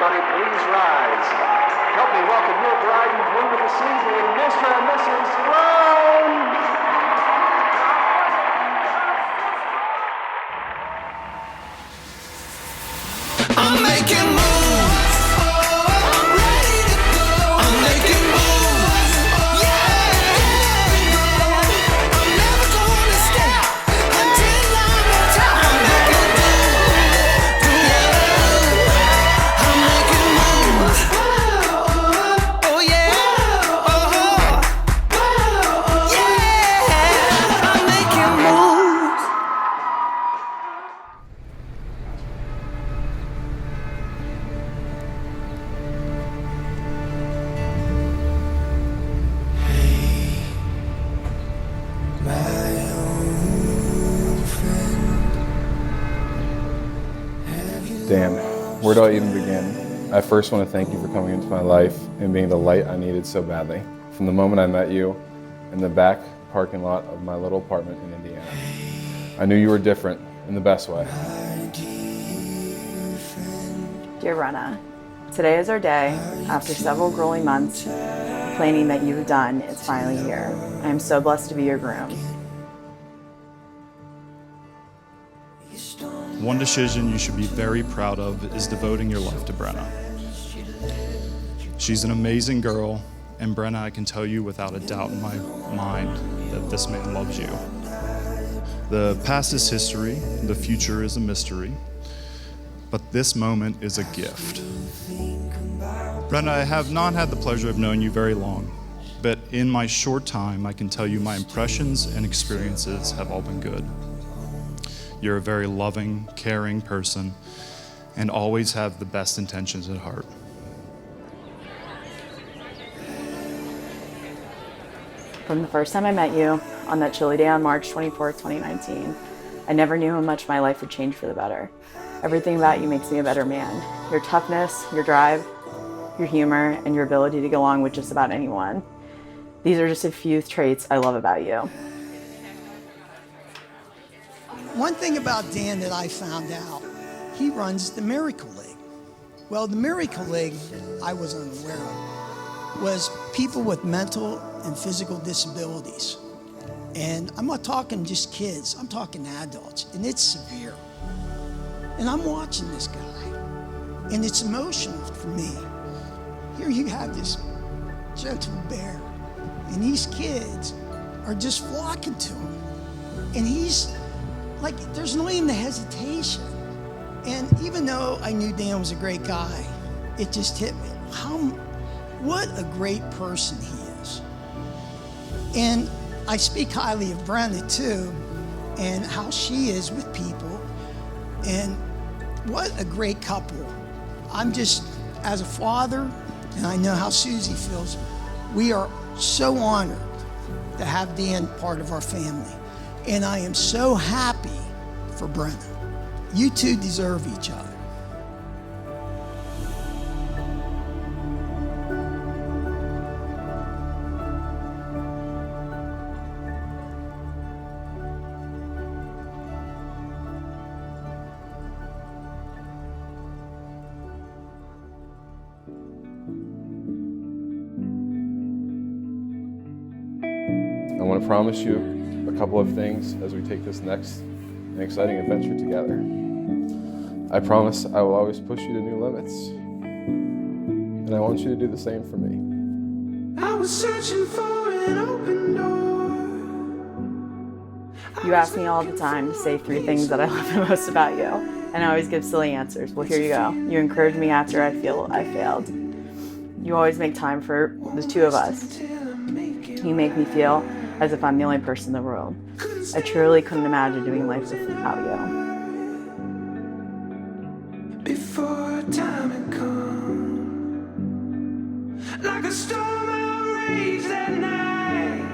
everybody please rise. Help me welcome your bride and groom of the season, Mr. and Mrs. Sloan. I'm making moves. I'm ready to go. I'm making moves. Yeah. I'm never gonna stop until I'm on top. I'm making moves. I'm making moves. Oh yeah. Yeah. I'm making moves. Dan, where do I even begin? I first want to thank you for coming into my life and being the light I needed so badly. From the moment I met you in the back parking lot of my little apartment in Indiana, I knew you were different in the best way. Dear Brenna, today is our day. After several grueling months planning that you've done, it's finally here. I am so blessed to be your groom. One decision you should be very proud of is devoting your life to Brenna. She's an amazing girl, and Brenna, I can tell you without a doubt in my mind that this man loves you. The past is history, the future is a mystery, but this moment is a gift. Brenna, I have not had the pleasure of knowing you very long, but in my short time, I can tell you my impressions and experiences have all been good. You're a very loving, caring person and always have the best intentions at heart. From the first time I met you on that chilly day on March 24th, 2019, I never knew how much my life would change for the better. Everything about you makes me a better man. Your toughness, your drive, your humor, and your ability to get along with just about anyone. These are just a few traits I love about you. One thing about Dan that I found out, he runs the Miracle League. Well, the Miracle League, I was unaware of, was people with mental and physical disabilities. And I'm not talking just kids, I'm talking adults, and it's severe. And I'm watching this guy, and it's emotional for me. Here you have this gentle bear, and these kids are just flocking to him. And he's like, there's not even the hesitation. And even though I knew Dan was a great guy, it just hit me. What a great person he is. And I speak highly of Brenna too, and how she is with people. And what a great couple. I'm just, as a father, and I know how Susie feels, we are so honored to have Dan part of our family. And I am so happy for Brenna. You two deserve each other. I want to promise you a couple of things as we take this next and exciting adventure together. I promise I will always push you to new limits, and I want you to do the same for me. I was searching for an open door. You ask me all the time to say 3 things that I love the most about you, and I always give silly answers. Well, here you go. You encourage me after I feel I failed. You always make time for the 2 of us. You make me feel as if I'm the only person in the world. I truly couldn't imagine doing life without you. Before time had come, like a storm I raged that night.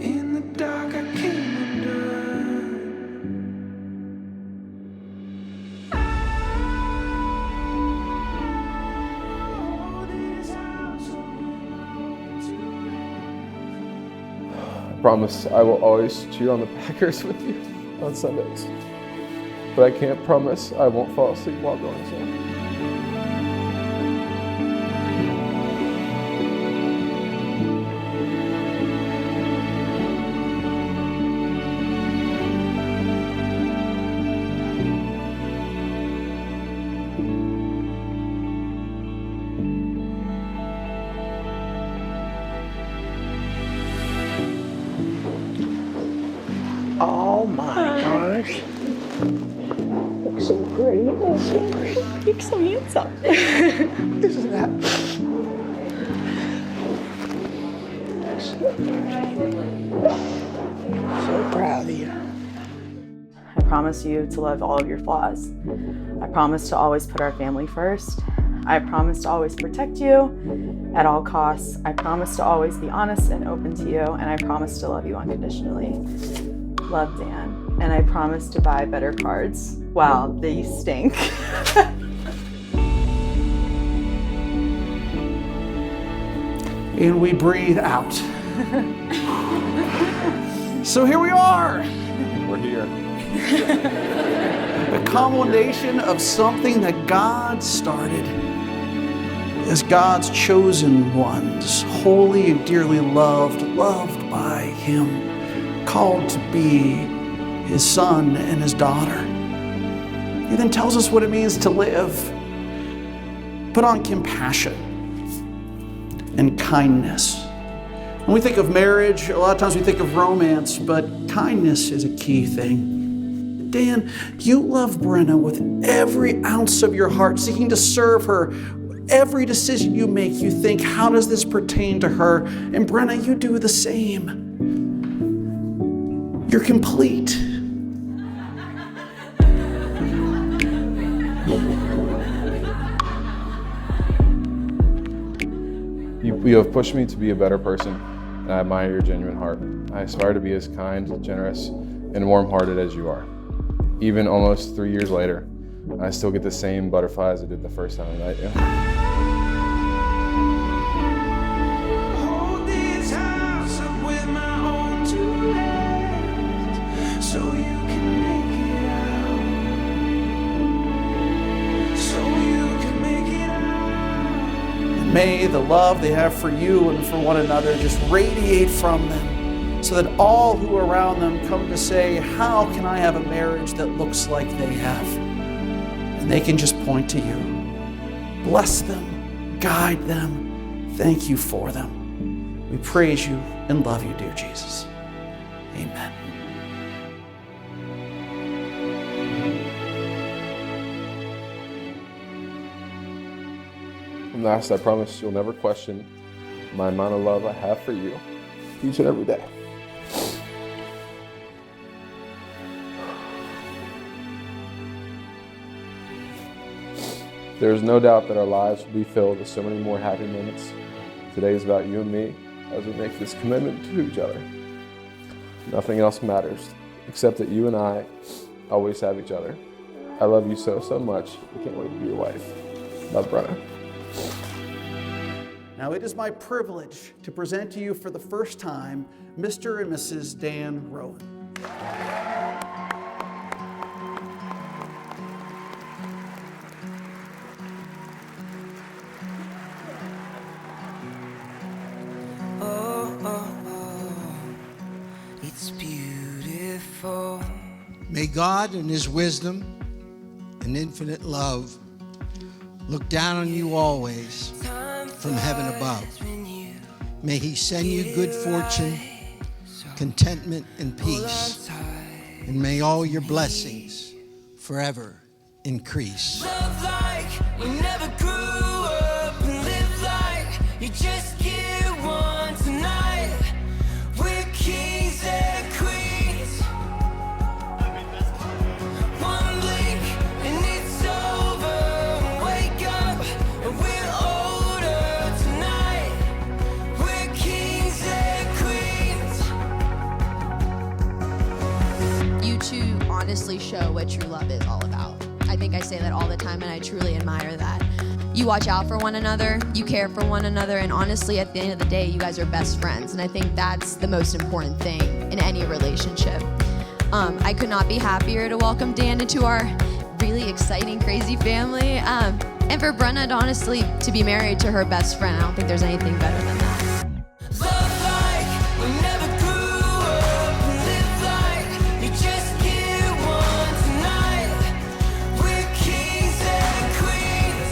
In the dark I came undone. I promise I will always cheer on the Packers with you on Sundays, but I can't promise I won't fall asleep while doing so. Oh my gosh. Looks so pretty. You're so handsome. Isn't that? So proud of you. I promise you to love all of your flaws. I promise to always put our family first. I promise to always protect you at all costs. I promise to always be honest and open to you. And I promise to love you unconditionally. Love, Dan. And I promise to buy better cards. Wow, they stink. And we breathe out. So here we are. We're here. A culmination of something that God started as God's chosen ones, holy and dearly loved by Him, called to be His son and His daughter. He then tells us what it means to live. Put on compassion and kindness. When we think of marriage, a lot of times we think of romance, but kindness is a key thing. Dan, you love Brenna with every ounce of your heart, seeking to serve her. Every decision you make, you think, how does this pertain to her? And Brenna, you do the same. You're complete. You have pushed me to be a better person, and I admire your genuine heart. I aspire to be as kind, generous, and warm-hearted as you are. Even almost 3 years later, I still get the same butterflies I did the first time I met you. Hold this house up with my own two hands, so you can make it out. So you can make it out. May the love they have for you and for one another just radiate from them, so that all who are around them come to say, how can I have a marriage that looks like they have? And they can just point to you. Bless them, guide them, thank you for them. We praise you and love you, dear Jesus. Amen. And last, I promise you'll never question my amount of love I have for you each and every day. There is no doubt that our lives will be filled with so many more happy moments. Today is about you and me as we make this commitment to each other. Nothing else matters except that you and I always have each other. I love you so, so much. I can't wait to be your wife. Love, Brenna. Now it is my privilege to present to you for the first time, Mr. and Mrs. Dan Rowan. It's beautiful. May God in His wisdom and infinite love look down on you always from heaven above. May He send you good fortune, contentment, and peace. And may all your blessings forever increase. Love like we never grew up and live like you just get one tonight. We're kings and queens. One blink and it's over. Wake up and we're older tonight. We're kings and queens. You two honestly show what true love is all about. I think I say that all the time, and I truly admire that. You watch out for one another, you care for one another, and honestly, at the end of the day, you guys are best friends, and I think that's the most important thing in any relationship. I could not be happier to welcome Dan into our really exciting, crazy family, and for Brenna, honestly, to be married to her best friend. I don't think there's anything better than that. Love like we never grew up and live like you just get one tonight. We're kings and queens.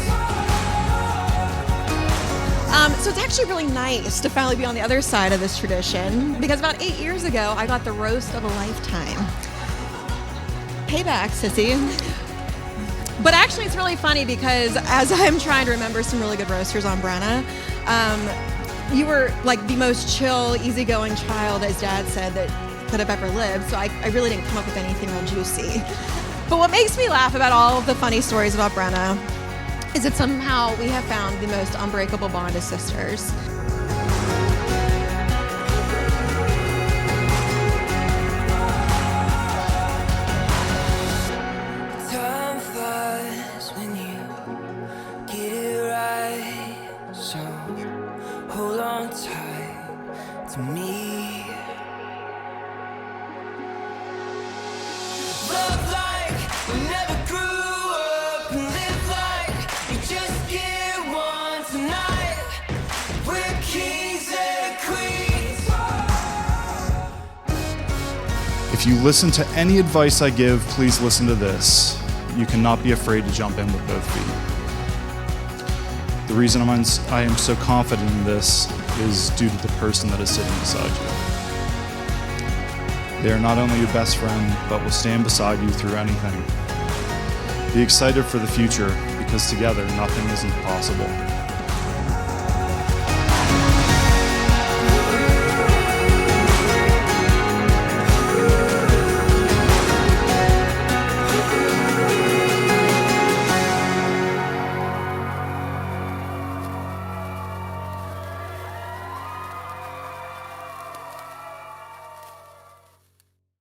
So it's actually really nice to finally be on the other side of this tradition, because about 8 years ago, I got the roast of a lifetime. Payback, sissy. But actually, it's really funny because as I'm trying to remember some really good roasters on Brenna, you were like the most chill, easygoing child, as Dad said, that could have ever lived. So I really didn't come up with anything real juicy. But what makes me laugh about all of the funny stories about Brenna is that somehow we have found the most unbreakable bond as sisters. Time flies when you get it right, so hold on tight to me. Love like we never grew up and live like you just get one tonight. We're kings and queens. If you listen to any advice I give, please listen to this. You cannot be afraid to jump in with both feet. The reason I am so confident in this is due to the person that is sitting beside you. They are not only your best friend, but will stand beside you through anything. Be excited for the future, because together nothing is impossible.